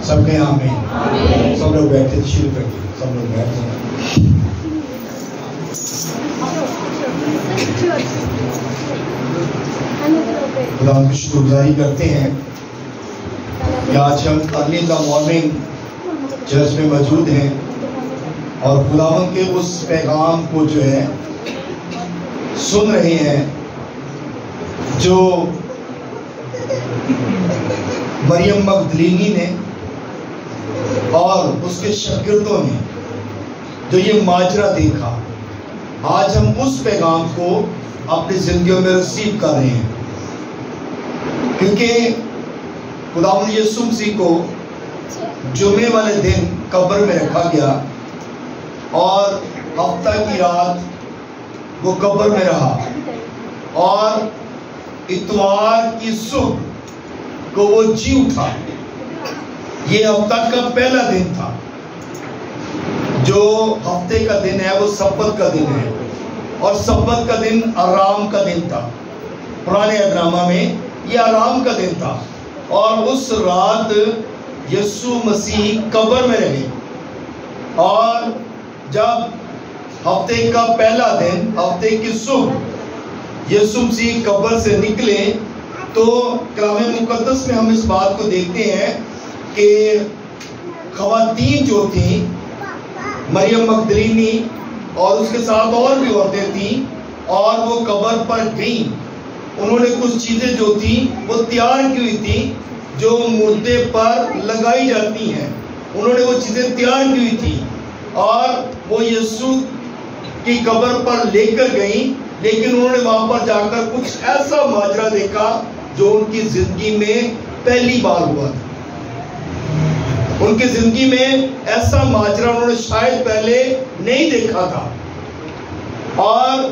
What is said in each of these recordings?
سب کے آمین. سب لوگ بیٹھے شروع کرتے, سب لوگ بیٹھ جائیں. خدا کی شکر گزاری کرتے ہیں کہ آج ہم ارلی دا مارننگ چرچ میں موجود ہیں اور خداوند کے اس پیغام کو جو ہے سن رہے ہیں جو مریم مگدلینی نے اور اس کے شاگردوں نے جو یہ ماجرا دیکھا. آج ہم اس پیغام کو اپنی زندگیوں میں ریسیو کر رہے ہیں کیونکہ خداوند یسوع مسیح کو جمعے والے دن قبر میں رکھا گیا اور ہفتہ کی رات وہ قبر میں رہا اور اتوار کی صبح کو وہ جی اٹھا. یہ ہفتہ کا پہلا دن تھا. جو ہفتے کا دن ہے وہ سبت کا دن ہے اور سبت کا دن آرام کا دن تھا. پرانے اہدنامہ میں یہ آرام کا دن تھا اور اس رات یسوع مسیح قبر میں رہے اور جب ہفتے کا پہلا دن ہفتے کی صبح یسوع مسیح قبر سے نکلے تو کلام مقدس میں ہم اس بات کو دیکھتے ہیں کہ خواتین جو تھیں مریم مگدلینی اور اس کے ساتھ اور بھی عورتیں تھیں اور وہ قبر پر گئیں. انہوں نے کچھ چیزیں جو تھیں وہ تیار کی ہوئی تھیں جو مردے پر لگائی جاتی ہیں. انہوں نے وہ چیزیں تیار کی ہوئی تھیں اور وہ یسوع کی قبر پر لے کر گئیں, لیکن انہوں نے وہاں پر جا کر کچھ ایسا ماجرا دیکھا جو ان کی زندگی میں پہلی بار ہوا تھا. ان کی زندگی میں ایسا ماجرا انہوں نے شاید پہلے نہیں دیکھا تھا. اور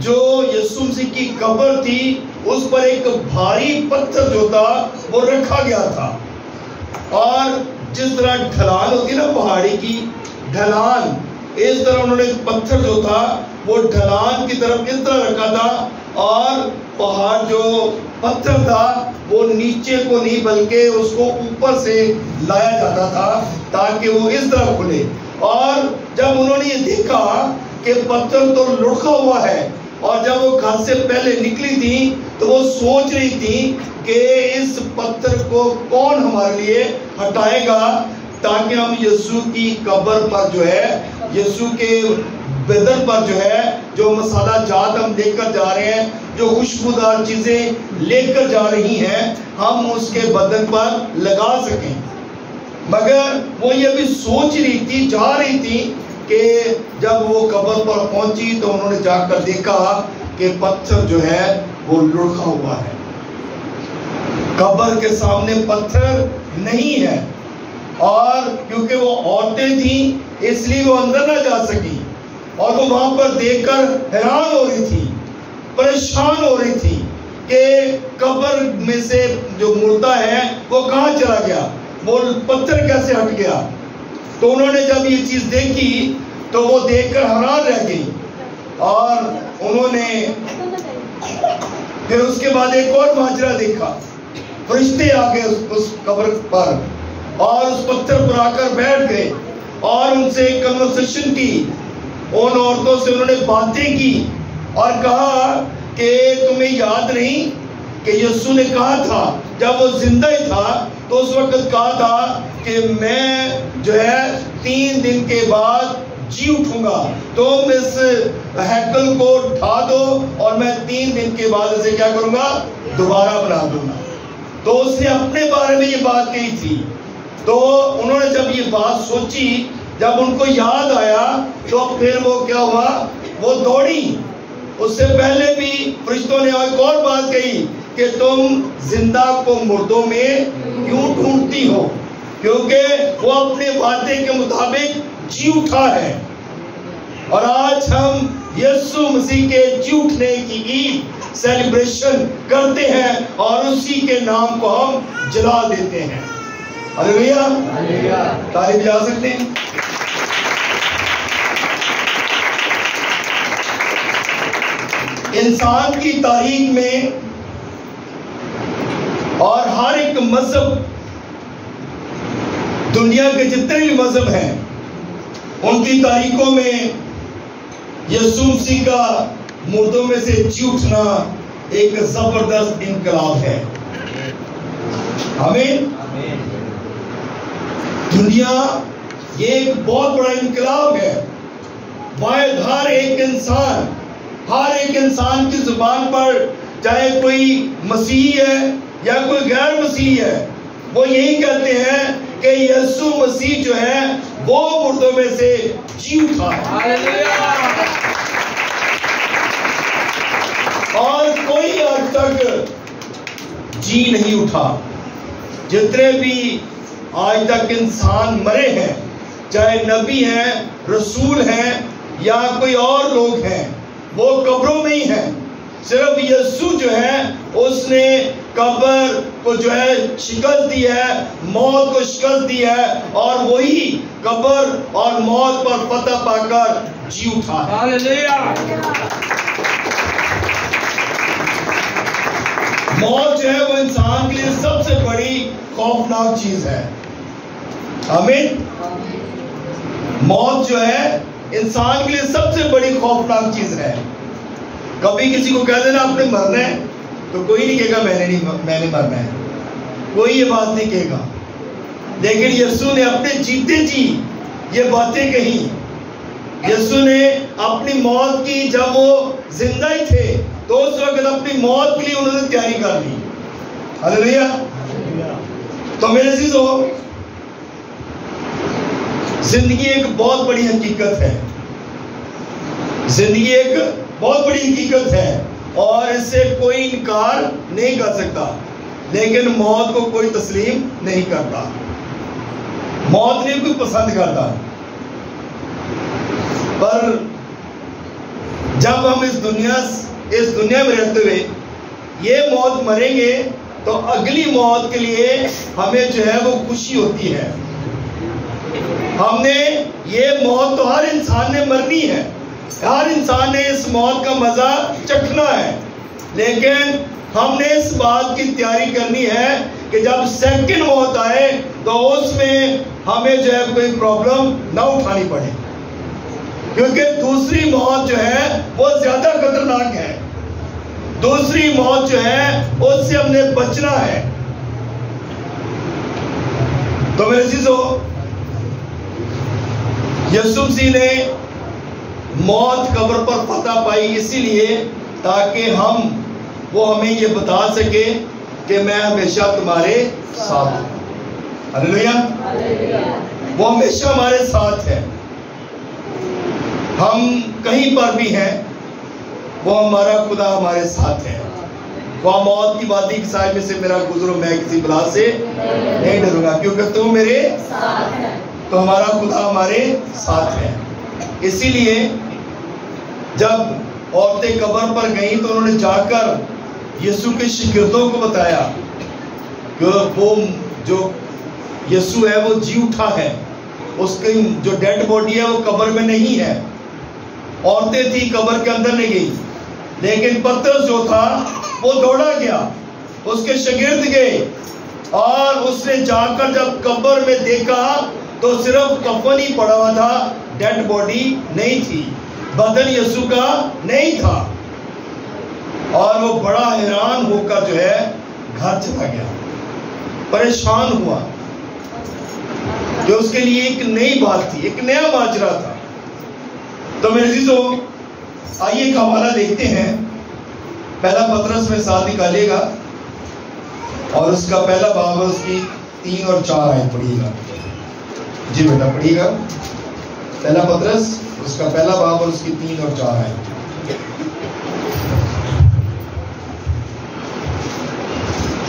جو یسوع مسیح کی قبر تھی اس پر ایک بھاری پتھر جو تھا وہ رکھا گیا تھا اور جس طرح ڈھلان ہوتی نا پہاڑی کی ڈھلان, اس طرح انہوں نے پتھر جو تھا وہ ڈھلان کی طرف اس طرح رکھا تھا اور پہاڑ جو پتھر تھا وہ نیچے کو نہیں بلکہ اس کو اوپر سے لایا جاتا تھا تاکہ وہ اس طرح کھلے. اور جب انہوں نے یہ دیکھا کہ پتھر تو لڑکا ہوا ہے اور جب وہ گھر سے پہلے نکلی تھی تو وہ سوچ رہی تھی کہ اس پتھر کو کون ہمارے لیے ہٹائے گا تاکہ ہم یسوع کی قبر پر جو ہے یسوع کے بدن پر جو ہے جو مسالہ جات ہم لے کر جا رہے ہیں, جو خوشبودار چیزیں لے کر جا رہی ہیں, ہم اس کے بدن پر لگا سکیں. مگر وہ یہ بھی سوچ رہی تھی, جا رہی تھی کہ جب وہ قبر پر پہنچی تو انہوں نے جا کر دیکھا کہ پتھر جو ہے وہ لڑکا ہوا ہے. قبر کے سامنے پتھر نہیں ہے اور کیونکہ وہ عورتیں تھیں اس لیے وہ اندر نہ جا سکی اور وہ وہاں پر دیکھ کر حیران ہو رہی تھی, پریشان ہو رہی تھی کہ قبر میں سے جو مردہ ہے وہ کہاں چلا گیا, وہ پتھر کیسے ہٹ گیا. تو انہوں نے جب یہ چیز دیکھی تو وہ دیکھ کر حیران رہ گئی اور انہوں نے پھر اس کے بعد ایک اور ماجرا دیکھا. فرشتے آ گئے اس قبر پر اور اس پتھر پر آ کر بیٹھ گئے اور ان سے ایک کنورسیشن کی. ان عورتوں سے انہوں نے باتیں کی اور کہا کہ تمہیں یاد نہیں کہ یسوع نے کہا تھا جب وہ زندہ ہی تھا تو اس وقت کہا تھا کہ میں جو ہے 3 دن کے بعد جی اٹھوں گا, تم اس ہیکل کو ڈھا دو اور میں 3 دن کے بعد اسے کیا کروں گا, دوبارہ بنا دوں گا. تو اس نے اپنے بارے میں یہ بات کہی تھی. تو انہوں نے جب یہ بات سوچی, جب ان کو یاد آیا تو پھر وہ کیا ہوا, وہ دوڑی. اس سے پہلے بھی فرشتوں نے ایک اور بات کہی کہ تم زندہ کو مردوں میں کیوں ڈھونڈتی ہو, کیونکہ وہ اپنے وعدے کے مطابق جی اٹھا ہے. اور آج ہم یسوع مسیح کے جی اٹھنے کی عید سیلیبریشن کرتے ہیں اور اسی کے نام کو ہم جلا دیتے ہیں. ہلیلویا, تالی بجا سکتے ہیں. انسان کی تاریخ میں اور ہر ایک مذہب دنیا کے جتنے بھی مذہب ہیں ان کی تاریخوں میں یسوع مسیح کا مردوں میں سے جی اٹھنا ایک زبردست انقلاب ہے. آمین. دنیا یہ ایک بہت بڑا انقلاب ہے. واحد ہر ایک انسان کی زبان پر، چاہے کوئی مسیحی ہے یا کوئی غیر مسیحی ہے، وہ یہی کہتے ہیں کہ یسوع مسیح جو ہے وہ مردوں میں سے جی اٹھا ہے. اور کوئی آج تک جی نہیں اٹھا. جتنے بھی آج تک انسان مرے ہیں، چاہے نبی ہیں، رسول ہیں یا کوئی اور لوگ ہیں، وہ قبروں میں ہی ہیں. صرف یسوع جو ہے اس نے قبر کو جو ہے شکست دی ہے، موت کو شکست دی ہے، اور وہی قبر اور موت پر فتح پا کر جی اٹھا ہے. موت جو ہے وہ انسان کے لیے سب سے بڑی خوفناک چیز ہے. آمین. موت جو ہے انسان کے لیے سب سے بڑی خوفناک چیز ہے. کبھی کسی کو کہہ دینا آپ نے مرنا ہے تو کوئی نہیں کہے گا میں نے مرنا ہے، کوئی یہ بات نہیں کہے گا. لیکن یسوع نے اپنے جیتے جی یہ باتیں کہی. یسوع نے اپنی موت کی، جب وہ زندہ ہی تھے تو اس وقت اپنی موت کے لیے انہوں نے تیاری کر لی. ہلیلویا. تو میرے عزیزو، زندگی ایک بہت بڑی حقیقت ہے. زندگی ایک بہت بڑی حقیقت ہے اور اس سے کوئی انکار نہیں کر سکتا. لیکن موت کو کوئی تسلیم نہیں کرتا، موت نہیں کوئی پسند کرتا. پر جب ہم اس دنیا میں رہتے ہوئے یہ موت مریں گے تو اگلی موت کے لیے ہمیں جو ہے وہ خوشی ہوتی ہے. ہم نے یہ موت تو ہر انسان نے مرنی ہے، ہر انسان نے اس موت کا مزہ چکھنا ہے. لیکن ہم نے اس بات کی تیاری کرنی ہے کہ جب سیکنڈ موت آئے تو اس میں ہمیں جو ہے کوئی پرابلم نہ اٹھانی پڑے، کیونکہ دوسری موت جو ہے وہ زیادہ خطرناک ہے. دوسری موت جو ہے اس سے ہم نے بچنا ہے. تو میرے عزیزو، یسوع مسیح نے موت قبر پر فتح پائی اسی لیے تاکہ وہ ہمیں یہ بتا سکے کہ میں ہمیشہ تمہارے ساتھ ہوں. ہلیلویا. وہ ہمیشہ ہمارے ساتھ ہے. ہم کہیں پر بھی ہیں، وہ ہمارا خدا ہمارے ساتھ ہے. وہ موت کی وادی کی سائے میں سے میرا گزرو، میں کسی بلا سے نہیں ڈروں گا، کیونکہ تم میرے ساتھ ہے. تو ہمارا خدا ہمارے ساتھ ہے. اسی لیے جب عورتیں قبر پر گئیں تو انہوں نے جا کر یسوع کے شاگردوں کو بتایا کہ وہ جو یسوع ہے وہ جی اٹھا ہے، اس کی جو ڈیڈ باڈی ہے وہ قبر میں نہیں ہے. عورتیں تھی قبر کے اندر نہیں گئی، لیکن پترس جو تھا وہ دوڑا گیا، اس کے شاگرد گئے، اور اس نے جا کر جب قبر میں دیکھا تو صرف کفن ہی پڑا ہوا تھا، ڈیڈ باڈی نہیں تھی، بدن یسوع کا نہیں تھا. اور وہ بڑا حیران ہو کر جو ہے گھر چلا گیا، پریشان ہوا، جو اس کے لیے ایک نئی بات تھی، ایک نیا ماجرا تھا. تو میرے عزیزو، آئیے ایک حوالہ دیکھتے ہیں. پہلا پترس میں ساتھ نکالیے گا اور اس کا پہلا باب اس کی 3 اور 4 آیت پڑھیے گا. جی بیٹا پڑھیے گا. پہلا پترس اس کا پہلا باب اور اس کی 3 اور 4 آیت.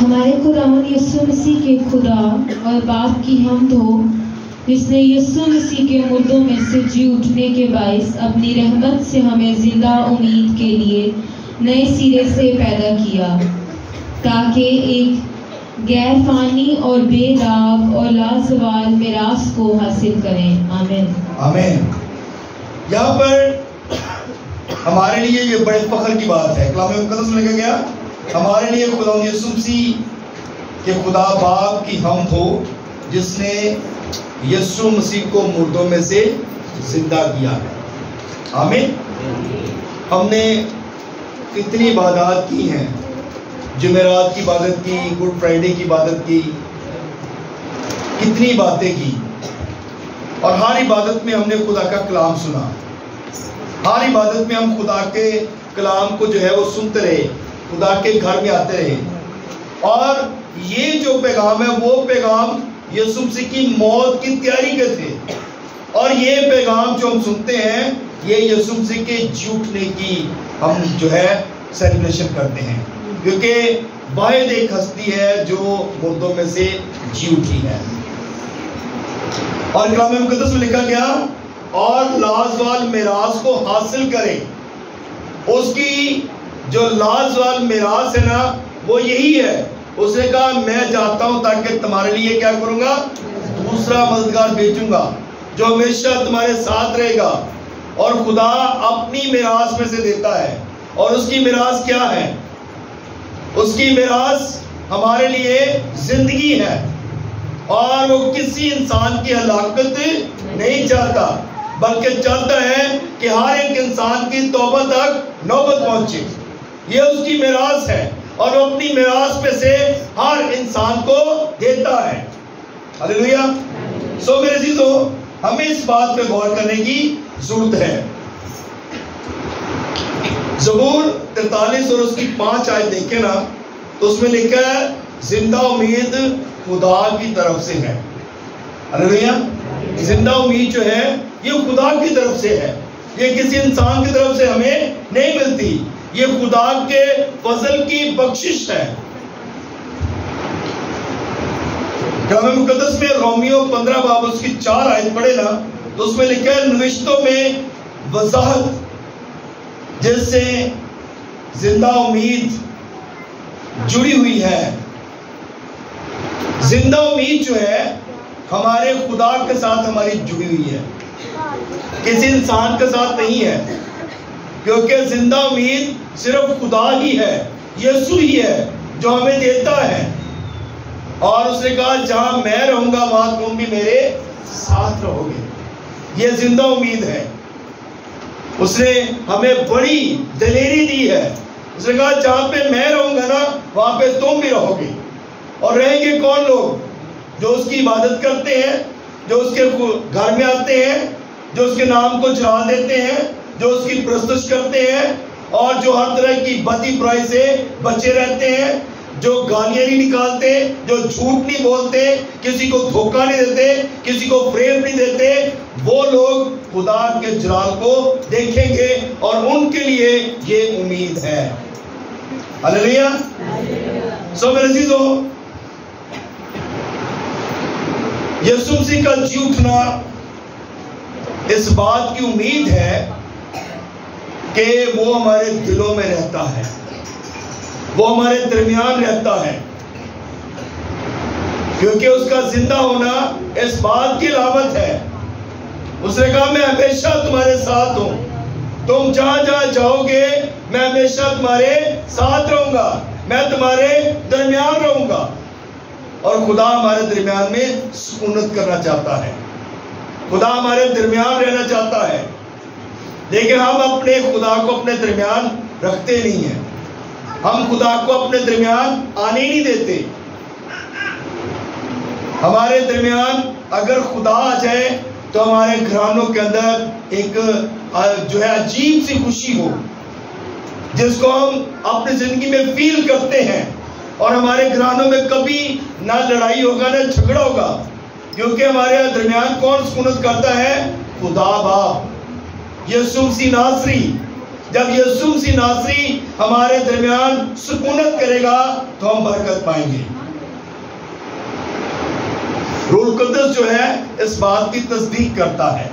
ہمارے خداوند یسوع مسیح کے خدا اور باپ کی حمد ہو، جس نے یسوع مسیح کے مردوں میں سے جی اٹھنے کے باعث اپنی رحمت سے ہمیں زندہ امید کے لیے نئے سرے سے پیدا کیا، تاکہ ایک غیر فانی اور بے داغ اور لازوال میراث کو حاصل کریں. آمین. آمین. یہاں پر ہمارے لیے یہ بڑے فخر کی بات ہے. کلام مقدس میں لکھا گیا ہمارے لیے خدا یسوع مسیح کہ خدا باپ کی حمد ہو جس نے یسوع مسیح کو مردوں میں سے زندہ کیا ہے. آمین. ہم نے کتنی عبادات کی ہیں. جمعرات کی عبادت کی, گڈ فرائیڈے کی عبادت کی, کتنی باتیں کی, اور ہر عبادت میں ہم نے خدا کا کلام سنا. ہر عبادت میں ہم خدا کے کلام کو جو ہے وہ سنتے رہے, خدا کے گھر میں آتے رہے. اور یہ جو پیغام ہے وہ پیغام یسوع مسیح کی موت کی تیاری کے تھے. اور یہ پیغام جو ہم سنتے ہیں یہ یسوع مسیح کے جی اٹھنے کی ہم جو ہے سیلیبریشن کرتے ہیں, کیونکہ واحد ایک ہستی ہے جو مردوں میں سے جی اٹھی ہے. اور کلام مقدس میں لکھا گیا اور لازوال میراث کو حاصل کرے. اس کی جو لازوال میراث ہے نا وہ یہی ہے. اس نے کہا میں جاتا ہوں تاکہ تمہارے لیے کیا کروں گا, دوسرا مددگار بھیجوں گا جو ہمیشہ تمہارے ساتھ رہے گا. اور خدا اپنی میراث میں سے دیتا ہے, اور اس کی میراث کیا ہے؟ اس کی میراث ہمارے لیے زندگی ہے. اور وہ کسی انسان کی ہلاکت نہیں چاہتا, بلکہ چاہتا ہے کہ ہر ایک انسان کی توبہ تک نوبت پہنچے. یہ اس کی میراث ہے, اور وہ اپنی میراث میں سے ہر انسان کو دیتا ہے. ہلیلویا. سو میرے عزیزو, ہمیں اس بات پہ غور کرنے کی ضرورت ہے. زبور 43 اور اس کی 5 آیت دیکھیں نا تو اس میں لکھا ہے زندہ امید خدا کی طرف سے ہے. ہلیلویا. زندہ امید جو ہے یہ خدا کی طرف سے ہے, یہ کسی انسان کی طرف سے ہمیں نہیں ملتی, یہ خدا کے فضل کی بخشش ہے. کلام مقدس میں رومیو 15 باب اس کی 4 آیت پڑھے نا تو اس میں لکھا ہے نوشتوں میں وضاحت جس سے زندہ امید جڑی ہوئی ہے. زندہ امید جو ہے ہمارے خدا کے ساتھ ہماری جڑی ہوئی ہے, کسی انسان کے ساتھ نہیں ہے, کیونکہ زندہ امید صرف خدا ہی ہے, یسوع ہی ہے جو ہمیں دیتا ہے. اور اس نے کہا جہاں میں رہوں گا وہاں تم بھی میرے ساتھ رہو گے. یہ زندہ امید ہے. اس نے ہمیں بڑی دلیری دی ہے. اس نے کہا جہاں پہ میں رہوں گا نا وہاں پہ تم بھی رہو گے. اور رہیں گے کون لوگ؟ جو اس کی عبادت کرتے ہیں, جو اس کے گھر میں آتے ہیں, جو اس کے نام کو جلا دیتے ہیں, جو اس کی پرستش کرتے ہیں, اور جو ہر طرح کی بدی برائی سے بچے رہتے ہیں, جو گالیاں نہیں نکالتے, جو جھوٹ نہیں بولتے, کسی کو دھوکہ نہیں دیتے, کسی کو فریب نہیں دیتے, وہ لوگ خدا کے جلال کو دیکھیں گے. اور ان کے لیے یہ امید ہے. ہلیلویا. سو میرے عزیزو, یسوع مسیح کا جی اٹھنا اس بات کی امید ہے کہ وہ ہمارے دلوں میں رہتا ہے, وہ ہمارے درمیان رہتا ہے, کیونکہ اس کا زندہ ہونا اس بات کی علامت ہے. اس نے کہا میں ہمیشہ تمہارے ساتھ ہوں, تم جہاں جہاں جاؤ گے میں ہمیشہ تمہارے ساتھ رہوں گا, میں تمہارے درمیان رہوں گا. اور خدا ہمارے درمیان میں سکونت کرنا چاہتا ہے, خدا ہمارے درمیان رہنا چاہتا ہے. لیکن ہم اپنے خدا کو اپنے درمیان رکھتے نہیں ہیں, ہم خدا کو اپنے درمیان آنے نہیں دیتے. ہمارے درمیان اگر خدا آ جائے تو ہمارے گھرانوں کے اندر ایک جو ہے عجیب سی خوشی ہو, جس کو ہم اپنی زندگی میں فیل کرتے ہیں. اور ہمارے گھرانوں میں کبھی نہ لڑائی ہوگا نہ جھگڑا ہوگا, کیونکہ ہمارے درمیان کون سکونت کرتا ہے؟ خدا باپ, یسوع مسیح ناصری. جب یسوع مسیح ناصری ہمارے درمیان سکونت کرے گا تو ہم برکت پائیں گے. روح القدس جو ہے اس بات کی تصدیق کرتا ہے,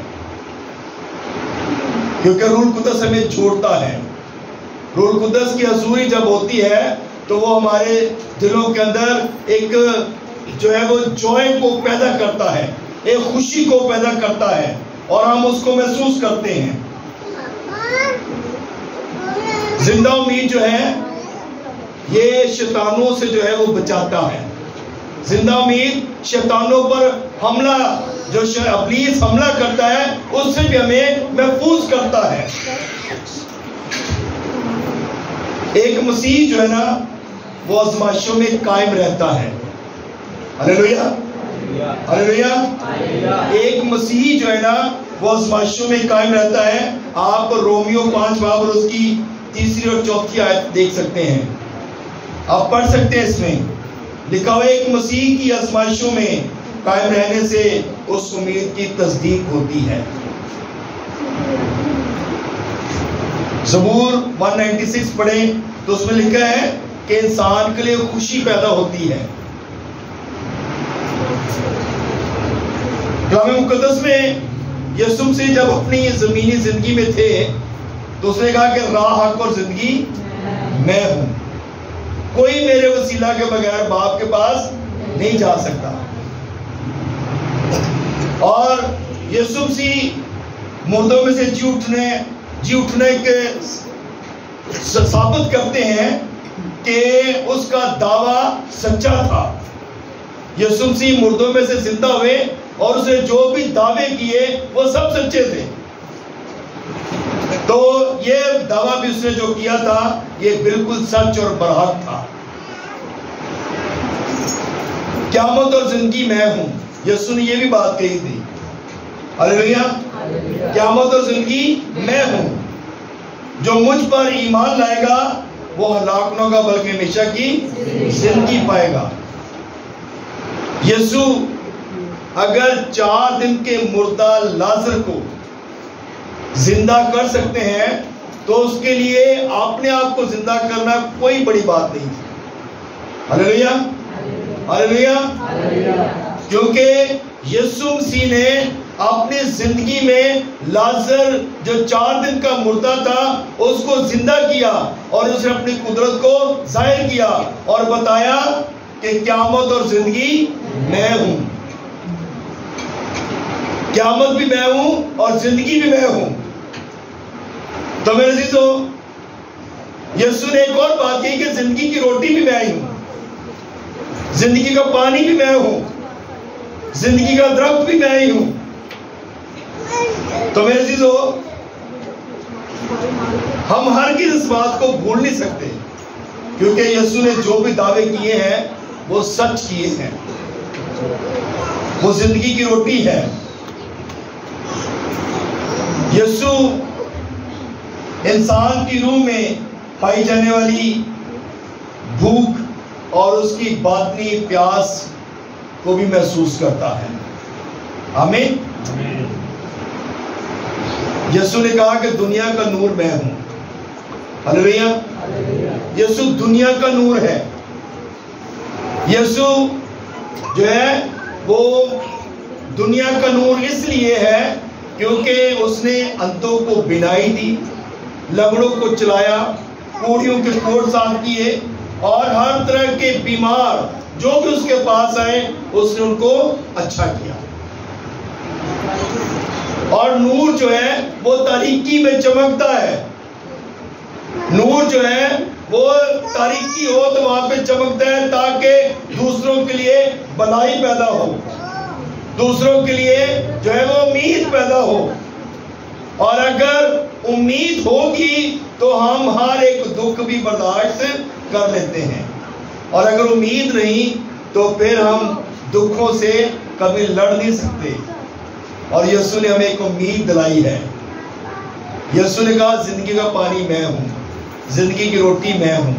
کیونکہ روح القدس ہمیں جوڑتا ہے. روح القدس کی حضوری جب ہوتی ہے تو وہ ہمارے دلوں کے اندر ایک جو ہے وہ جوائے کو پیدا کرتا ہے, ایک خوشی کو پیدا کرتا ہے, اور ہم اس کو محسوس کرتے ہیں. زندہ امید جو ہے یہ شیطانوں سے جو ہے وہ بچاتا ہے. زندہ امید شیطانوں پر حملہ، جو ابلیس حملہ کرتا ہے اس سے بھی ہمیں محفوظ کرتا ہے۔ ایک مسیح جو ہے نا وہ آزمائشوں میں قائم رہتا ہے۔ ہلیلویا، ہلیلویا۔ ایک مسیح جو ہے نا وہ آزمائشوں میں قائم رہتا ہے۔ آپ رومیو 5 باب اور اس کی 3 اور 4 آیت دیکھ سکتے ہیں، آپ پڑھ سکتے ہیں۔ اس میں لکھا ہوا ایک مسیح کی آزمائشوں میں قائم رہنے سے اس امید کی تصدیق ہوتی ہے۔ زبور 196 پڑھیں تو اس میں لکھا ہے کہ انسان کے لیے خوشی پیدا ہوتی ہے۔ کلام مقدس میں یسوع مسیح جب اپنی زمینی زندگی میں تھے تو اس نے کہا کہ راہ، حق اور زندگی میں ہوں، کوئی میرے وسیلہ کے بغیر باپ کے پاس نہیں جا سکتا۔ اور یسوع مسیح مردوں میں سے جی اٹھنے کے ثابت کرتے ہیں کہ اس کا دعویٰ سچا تھا۔ یسوع مسیح مردوں میں سے زندہ ہوئے اور اسے جو بھی دعوے کیے وہ سب سچے تھے۔ تو یہ دعویٰ بھی اس نے جو کیا تھا یہ بالکل سچ اور برحق تھا۔ قیامت اور زندگی میں ہوں، یسوع نے یہ بھی بات کہی تھی۔ ہلیلویا، قیامت اور زندگی میں ہوں، جو مجھ پر ایمان لائے گا وہ ہلاک نہ ہوگا بلکہ ہمیشہ کی زندگی پائے گا۔ یسوع اگر 4 دن کے مردہ لازر کو زندہ کر سکتے ہیں تو اس کے لیے اپنے آپ کو زندہ کرنا کوئی بڑی بات نہیں تھی۔ ہلیلویا، ہلیلویا۔ کیونکہ یسوع مسیح نے اپنی زندگی میں لازر جو 4 دن کا مردہ تھا اس کو زندہ کیا اور اس نے اپنی قدرت کو ظاہر کیا اور بتایا کہ قیامت اور زندگی میں ہوں، قیامت بھی میں ہوں اور زندگی بھی میں ہوں۔ تو میرے عزیزو، یسوع نے ایک اور بات کہی کہ زندگی کی روٹی بھی میں ہی ہوں، زندگی کا پانی بھی میں ہوں، زندگی کا درخت بھی میں ہی ہوں۔ تو میرے عزیزو، ہم ہرگز اس بات کو بھول نہیں سکتے کیونکہ یسوع نے جو بھی دعوے کیے ہیں وہ سچ کیے ہیں، وہ زندگی کی روٹی ہے۔ یسوع انسان کی روح میں پائی جانے والی بھوک اور اس کی باطنی پیاس کو بھی محسوس کرتا ہے۔ آمین۔ یسوع نے کہا کہ دنیا کا نور میں ہوں۔ ہلیلویا۔ یسوع دنیا کا نور ہے۔ یسوع جو ہے وہ دنیا کا نور اس لیے ہے کیونکہ اس نے اندھوں کو بینائی دی، لنگڑوں کو چلایا، کوڑیوں کے کوڑ صاف کیے اور ہر طرح کے بیمار جو بھی اس کے پاس آئے اس نے ان کو اچھا کیا۔ اور نور جو ہے وہ تاریکی میں چمکتا ہے۔ نور جو ہے وہ تاریکی ہو تو وہاں پہ چمکتا ہے تاکہ دوسروں کے لیے بھلائی پیدا ہو، دوسروں کے لیے جو ہے وہ امید پیدا ہو۔ اور اگر امید ہوگی تو ہم ہر ایک دکھ بھی برداشت کر لیتے ہیں، اور اگر امید نہیں تو پھر ہم دکھوں سے کبھی لڑ نہیں سکتے۔ اور یسوع نے ہمیں ایک امید دلائی ہے۔ یسوع نے کہا زندگی کا پانی میں ہوں، زندگی کی روٹی میں ہوں،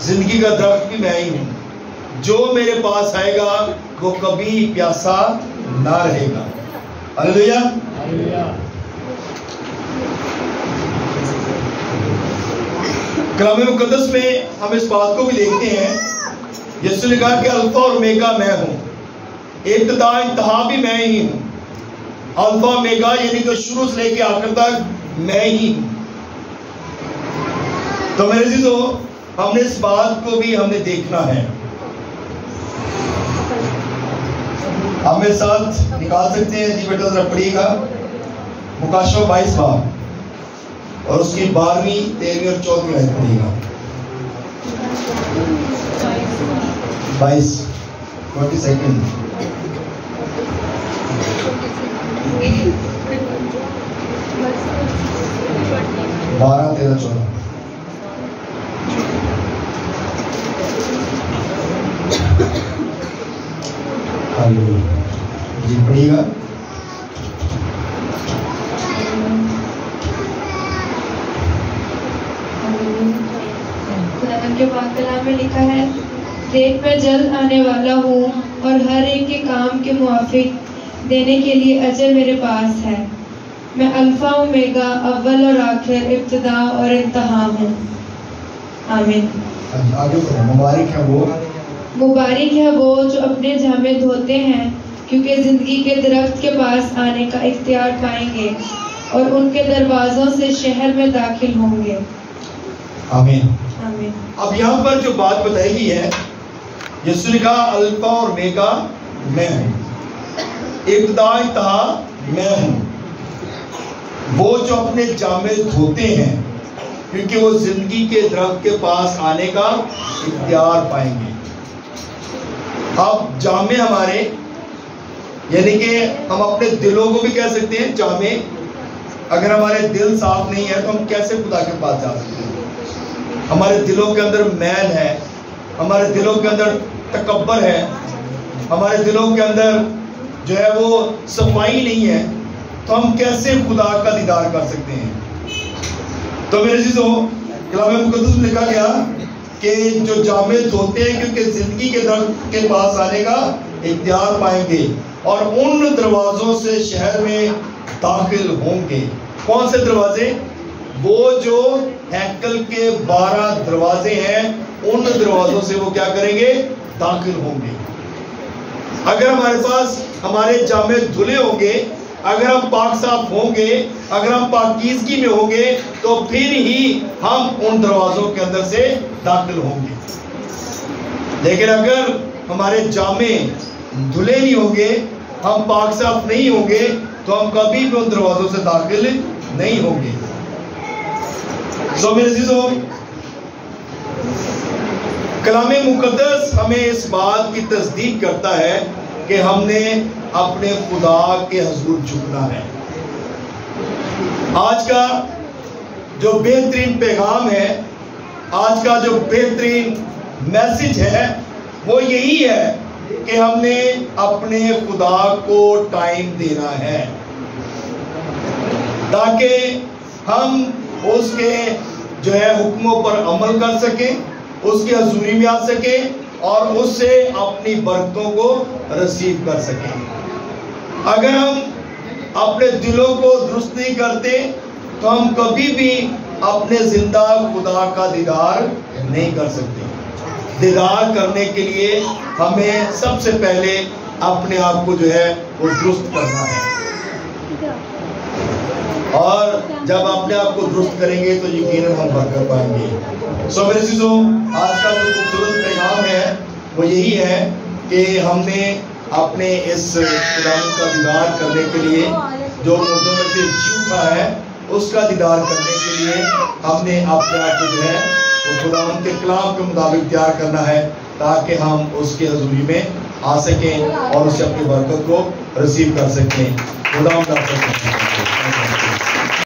زندگی کا درخت بھی میں ہی ہوں، جو میرے پاس آئے گا وہ کبھی پیاسا نہ رہے گا۔ ہلیلویا۔ کلام مقدس میں ہم اس بات کو بھی دیکھتے ہیں، یسوع نے کہا کہ الفا اور اومیگا میں ہوں، ابتدا انتہا بھی میں ہی ہوں۔ الفا اومیگا یعنی کہ شروع سے لے کے آخر تک میں ہی ہوں۔ تو میرے عزیزو، ہم نے اس بات کو بھی ہم نے دیکھنا ہے۔ آپ میرے ساتھ نکال سکتے ہیں؟ جی بیٹا ذرا پڑھیے گا مکاشفہ 22 باب اور اس کی 12ویں 13ویں اور 14ویں آیت پڑھیے گا۔ 22 22 12, 13, 14 جی پڑھیے گا. خداوند کے پاک کلام میں لکھا ہے، دیکھ میں جلد آنے والا ہوں اور ہر ایک کے کام کے موافق دینے کے لیے اجر میرے پاس ہے. میں الفا اومیگا، اول اور آخر، ابتدا اور انتہا ہوں. آمین. آگے مبارک ہے وہ مبارک ہے وہ جو اپنے جامے دھوتے ہیں، کیونکہ زندگی کے درخت کے پاس آنے کا اختیار پائیں گے اور ان کے دروازوں سے شہر میں داخل ہوں گے. آمین. آمین. اب یہاں پر جو بات بتائی گئی ہے، یسوع نے کہا الفا اور اومیگا میں ہوں، ابتدا انتہا میں ہوں. وہ جو اپنے جامے دھوتے ہیں کیونکہ وہ زندگی کے درخت کے پاس آنے کا اختیار پائیں گے. اب جامے ہمارے یعنی کہ ہم اپنے دلوں کو بھی کہہ سکتے ہیں جامے. اگر ہمارے دل صاف نہیں ہے تو ہم کیسے خدا کے پاس جا سکتے ہیں؟ ہمارے دلوں کے اندر میل ہے، ہمارے دلوں کے اندر تکبر ہے، ہمارے دلوں کے اندر جو ہے وہ صفائی نہیں ہے، تو ہم کیسے خدا کا دیدار کر سکتے ہیں؟ تو میرے عزیزو، کلام مقدس میں لکھا گیا کہ جو جامے دھوتے ہیں کیونکہ زندگی کے درخت کے پاس آنے کا اختیار پائیں گے اور ان دروازوں سے شہر میں داخل ہوں گے. کون سے دروازے؟ وہ جو ہیکل کے 12 دروازے ہیں، ان دروازوں سے وہ کیا کریں گے؟ داخل ہوں گے. اگر ہمارے پاس ہمارے جامے دھلے ہوں گے، اگر ہم پاک صاف ہوں گے، اگر ہم پاکیزگی میں ہوں گے، تو پھر ہی ہم ان دروازوں کے اندر سے داخل ہوں گے. لیکن اگر ہمارے جامے دھلے نہیں ہوں گے، ہم پاک صاف نہیں ہوں گے، تو ہم کبھی بھی ان دروازوں سے داخل نہیں ہوں گے. سو میرے عزیزو، کلام مقدس ہمیں اس بات کی تصدیق کرتا ہے کہ ہم نے اپنے خدا کے حضور جھکنا ہے. آج کا جو بہترین پیغام ہے، آج کا جو بہترین میسج ہے، وہ یہی ہے کہ ہم نے اپنے خدا کو ٹائم دینا ہے تاکہ ہم اس کے جو ہے حکموں پر عمل کر سکیں، اس کی حضوری میں آ سکیں اور اس سے اپنی برکتوں کو رسیو کر سکیں. اگر ہم اپنے دلوں کو درست نہیں کرتے تو ہم کبھی بھی اپنے زندہ خدا کا دیدار نہیں کر سکتے. دیدار کرنے کے لیے ہمیں سب سے پہلے اپنے آپ کو جو ہے وہ درست کرنا ہے، اور جب اپنے آپ کو درست کریں گے تو یقیناً ہم برکت پائیں گے. سو میرے عزیزو، آج کا جو خوبصورت پیغام ہے وہ یہی ہے کہ ہم نے اپنے اس خداوند کا دیدار کرنے کے لیے، جو مردوں میں سے جی اٹھا ہے، اس کا دیدار کرنے کے لیے ہم نے اپنے آپ کو جو ہے وہ خداوند کے کلام کے مطابق تیار کرنا ہے تاکہ ہم اس کے حضوری میں آ سکیں اور اسے اپنی برکت کو رسیو کر سکیں. خداوند آپ کو